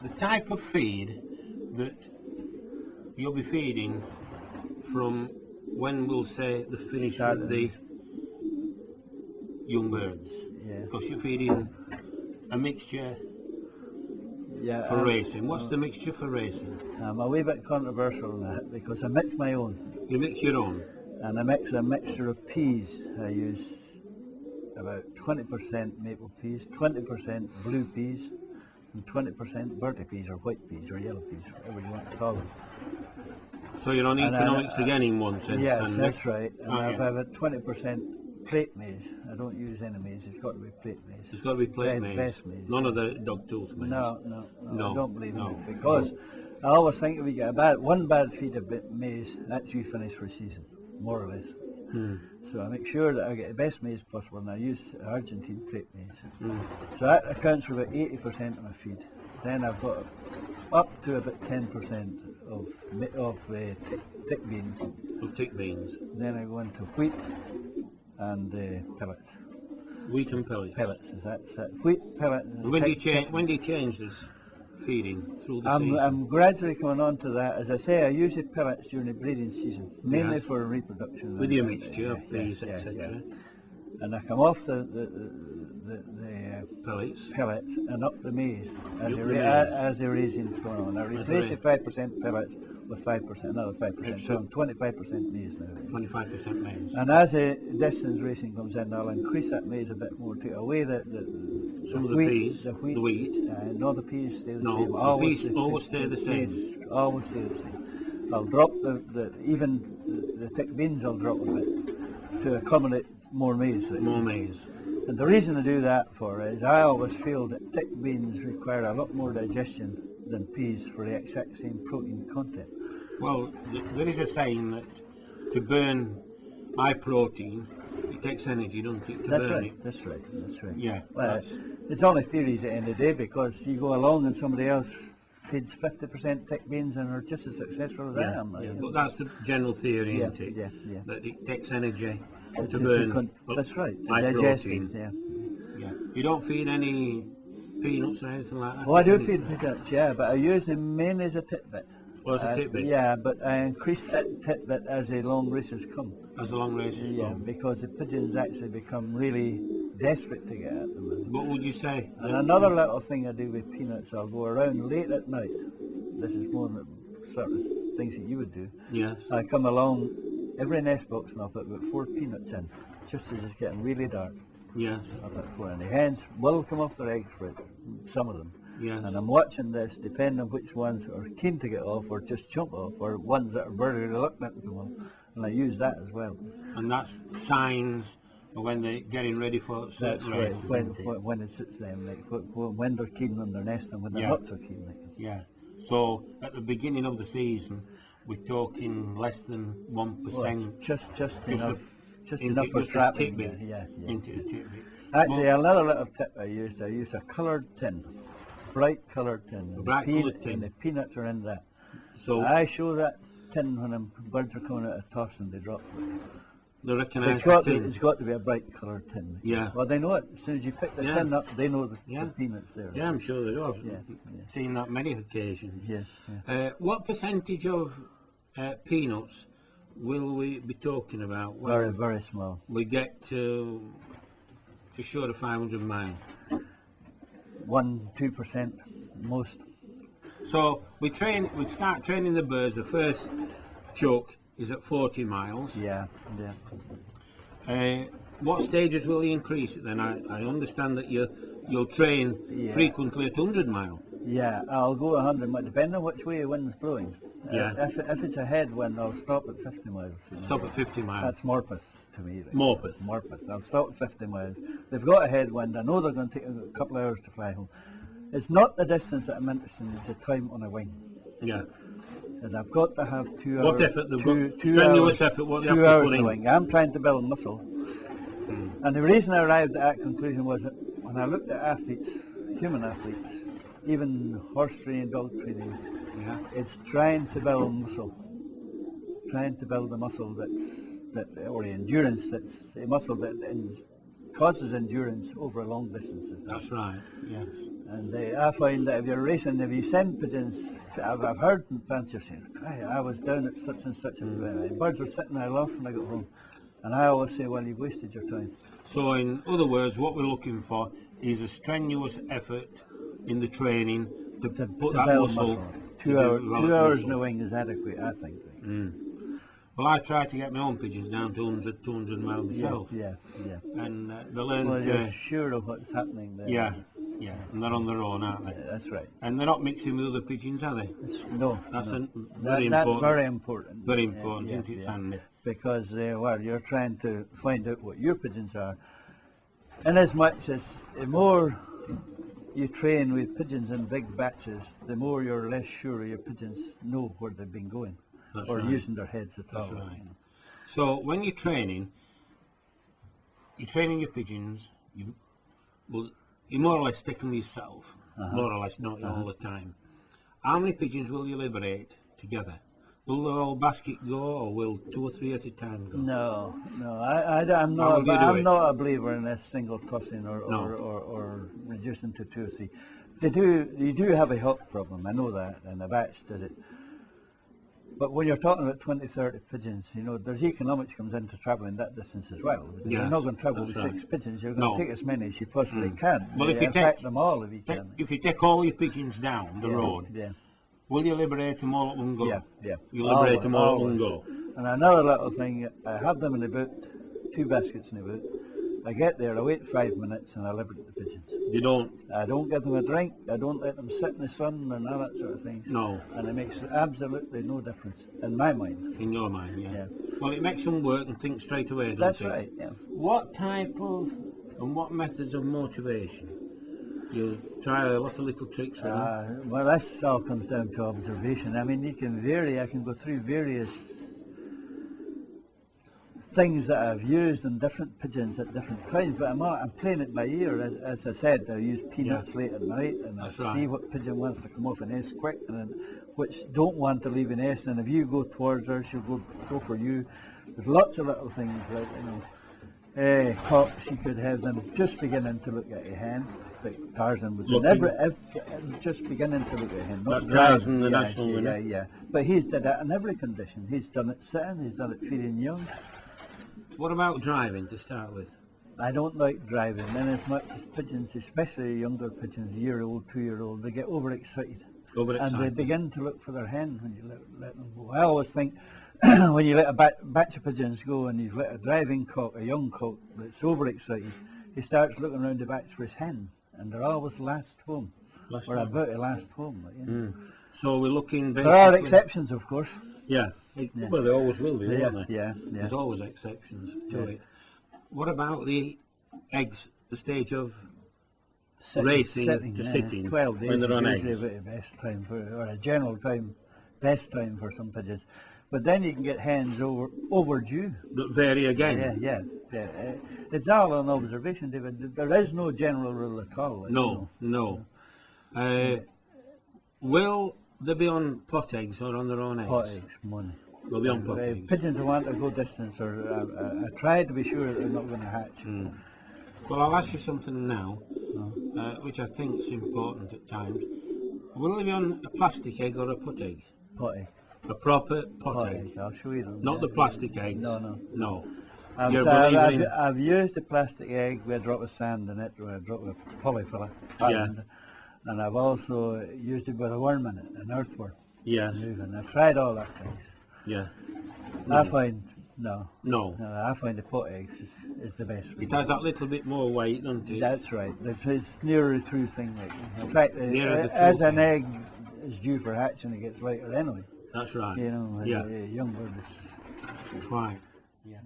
the type of feed that you'll be feeding from when we'll say the finish of the young birds. Yeah. Because you're feeding a mixture for racing. What's the mixture for racing? I'm a wee bit controversial on that because I mix my own. You mix your own? And I mix a mixture of peas. I use about 20% maple peas, 20% blue peas, and 20% birdie peas or white peas or yellow peas, whatever you want to call them. So you're on economics again in one sense? Yes, that's right. And I have a 20% plate maize. I don't use any maize, it's got to be plate maize. It's got to be plate maize? Best maize. None of the dog tooth maize? No, I don't believe in it. Because I always think if we get one bad feed of maize, that's you finish for a season, more or less. So I make sure that I get the best maize possible, and I use Argentine plate maize. So that accounts for about 80% of my feed. Then I've got up to about 10% of tick beans. Of tick beans. Then I go into wheat and pellets. Wheat and pellets. Pellets. That's wheat, pellet. When do you change this feeding through the season? I'm gradually coming on to that. As I say, I use the pellets during the breeding season, mainly for reproduction. With your mixture of peas, etc. Yeah. And I come off the pellets and up the maize as the raising's going on. I replace the 5% pellets with another 5%. So I'm 25% maize now. 25% maize. And as the distance racing comes in, I'll increase that maize a bit more, take away the wheat. No, the peas stay the same. No, the peas always stay the same. Always stay the same. I'll drop the tick beans. I'll drop a bit to accommodate more maize. More maize. And the reason I do that is I always feel that tick beans require a lot more digestion than peas for the exact same protein content. Well, there is a saying that to burn high protein, it takes energy, doesn't it, to burn it? That's right. Yeah. Well, it's only theories at the end of the day, because you go along and somebody else feeds 50% tick beans and are just as successful as I am. But that's the general theory, isn't it? Yeah. That it takes energy to burn. That's right. High protein. Yeah. You don't feed any peanuts or anything like that? Oh, I do feed peanuts, but I use them mainly as a tidbit. Well, as a tidbit? Yeah, but I increase that tidbit as the long races come. As the long races come? Yeah, because the pigeons actually become really desperate to get at them. What would you say? And another little thing I do with peanuts, I'll go around late at night. This is more sort of things that you would do. Yes. I come along every nest box and I'll put about 4 peanuts in, just as it's getting really dark. Yes. I'll put 4 in. The hens will come off their eggs for it, some of them. Yes. And I'm watching this, depending on which ones are keen to get off or just jump off, or ones that are very reluctant to come off. And I use that as well. And that's signs of when they're getting ready for certain races. When it suits them, like when they're keen on their nest and when they're not so keen. Like. Yeah. So at the beginning of the season, we're talking less than 1%. Well, just enough for trapping. Into the tidbit. Actually, another little tip I use a coloured tin, bright coloured tin. A bright coloured tin. And the peanuts are in that. So I show that tin when them birds are coming out of toss and they drop it. They recognise it's got to be a bright coloured tin. Yeah. Well, they know it. As soon as you pick the tin up, they know the peanuts there. Yeah, I'm sure they do. I've seen that many occasions. Yeah. What percentage of peanuts will we be talking about? Very, very small. We get to short of 500 miles. 1-2% most. So we start training the birds. The first chuck is at 40 miles. Yeah. What stages will you increase it then? I understand that you'll train frequently at 100 miles. Yeah, I'll go 100 miles, depending on which way the wind's blowing. Yeah. If it's a headwind, I'll stop at 50 miles. Stop at 50 miles. That's Morpeth to me. Like. Morpeth. I'll stop at 50 miles. They've got a headwind. I know they're going to take a couple of hours to fly home. It's not the distance that I'm interested in, it's the time on a wing. Yeah. And I've got to have 2 hours. What effort? Strenuous effort. What 2 hours to wing. I'm trying to build muscle. And the reason I arrived at that conclusion was that when I looked at athletes, human athletes, even horse training, dog training, it's trying to build muscle. Trying to build a muscle or the endurance that's a muscle that causes endurance over a long distance of time. That's right. Yes. And I find that if you're racing, if you send pigeons, I've heard fanciers saying, I was down at such and such, and birds were sitting there laughing when I got home. And I always say, well, you've wasted your time. So in other words, what we're looking for is a strenuous effort in the training to put that build muscle. 2 hours in the wing is adequate, I think. Well, I try to get my own pigeons down to 100, 200 miles myself. Yeah. And they learn Well, to... you're sure of what's happening there. Yeah, and they're on their own, aren't they? That's right. And they're not mixing with other pigeons, are they? No. That's no. very That's important. very important. Very important, isn't it, Sandy? Because, well, you're trying to find out what your pigeons are. And as much as the more you train with pigeons in big batches, the more you're less sure your pigeons know where they've been going. That's or right. using their heads at all. That's right. So when you're training your pigeons, you more or less stick them yourself, more or less, not all the time. How many pigeons will you liberate together? Will the whole basket go, or will 2 or 3 at a time go? No, I'm not a believer in this single tossing or reducing to 2 or 3. You do have a hawk problem, I know that, and the batch does it. But when you're talking about 20, 30 pigeons, there's economics comes into travelling that distance as well. You're not going to travel with 6 pigeons, you're going to take as many as you possibly can. Well, if you take them all if you can. If you take all your pigeons down the road, will you liberate them all at one go? Yeah. You liberate them all at one go. And another little thing, I have them in the boot, 2 baskets in the boot. I get there, I wait 5 minutes, and I liberate the pigeons. I don't give them a drink, I don't let them sit in the sun and all that sort of things. No. And it makes absolutely no difference, in my mind. In your mind, yeah. Well, it makes them work and think straight away, doesn't it? That's right, yeah. What type of, and what methods of motivation? You try a lot of little tricks with them? Well, this all comes down to observation. I mean, you can vary, I can go through various things that I've used in different pigeons at different times, but I'm playing it by ear. As I said, I use peanuts late at night, and I see what pigeon wants to come off an S quick, and then which don't want to leave an S, and if you go towards her, she'll go for you. There's lots of little things like, cocks, you could have them just beginning to look at a hen, like Tarzan was just beginning to look at a hen. That's Tarzan, the national winner. Yeah. But he's done it in every condition. He's done it sitting, he's done it feeding young. What about driving to start with? I don't like driving, and as much as pigeons, especially younger pigeons, 1-year-old, 2-year-old, they get overexcited. And they begin to look for their hen when you let them go. I always think when you let a batch of pigeons go and you've let a driving cock, a young cock that's overexcited, he starts looking around the batch for his hens, and they're always last home, about to last home. So we're looking basically... There are exceptions, of course. Well, there always will be, won't there? Yeah. There's always exceptions to it. What about the eggs, the stage of racing to sitting 12 days when they're on eggs? Is the best time or a general time, best time for some pigeons. But then you can get hens overdue. That vary again? Yeah. It's all an observation, David. There is no general rule at all. No. Will they be on pot eggs or on their own eggs? Pot eggs, money. They'll be on pot eggs. Pigeons who want to go distance, or I try to be sure that they're not going to hatch. Well, I'll ask you something now, which I think is important at times. Will they be on a plastic egg or a pot egg? Pot egg. A proper pot egg. I'll show you them. Not the plastic eggs. No. I've used the plastic egg with a drop of sand in it, or a drop of polyfiller. And I've also used it with a worm in it, an earthworm. Yes. And I've tried all that things. Yeah. I find No. I find the pot eggs is the best. It has that little bit more weight, doesn't it? That's right. It's nearer the true thing. In fact, as an egg is due for hatching, it gets lighter anyway. That's right. A young bird is. Right. Yeah.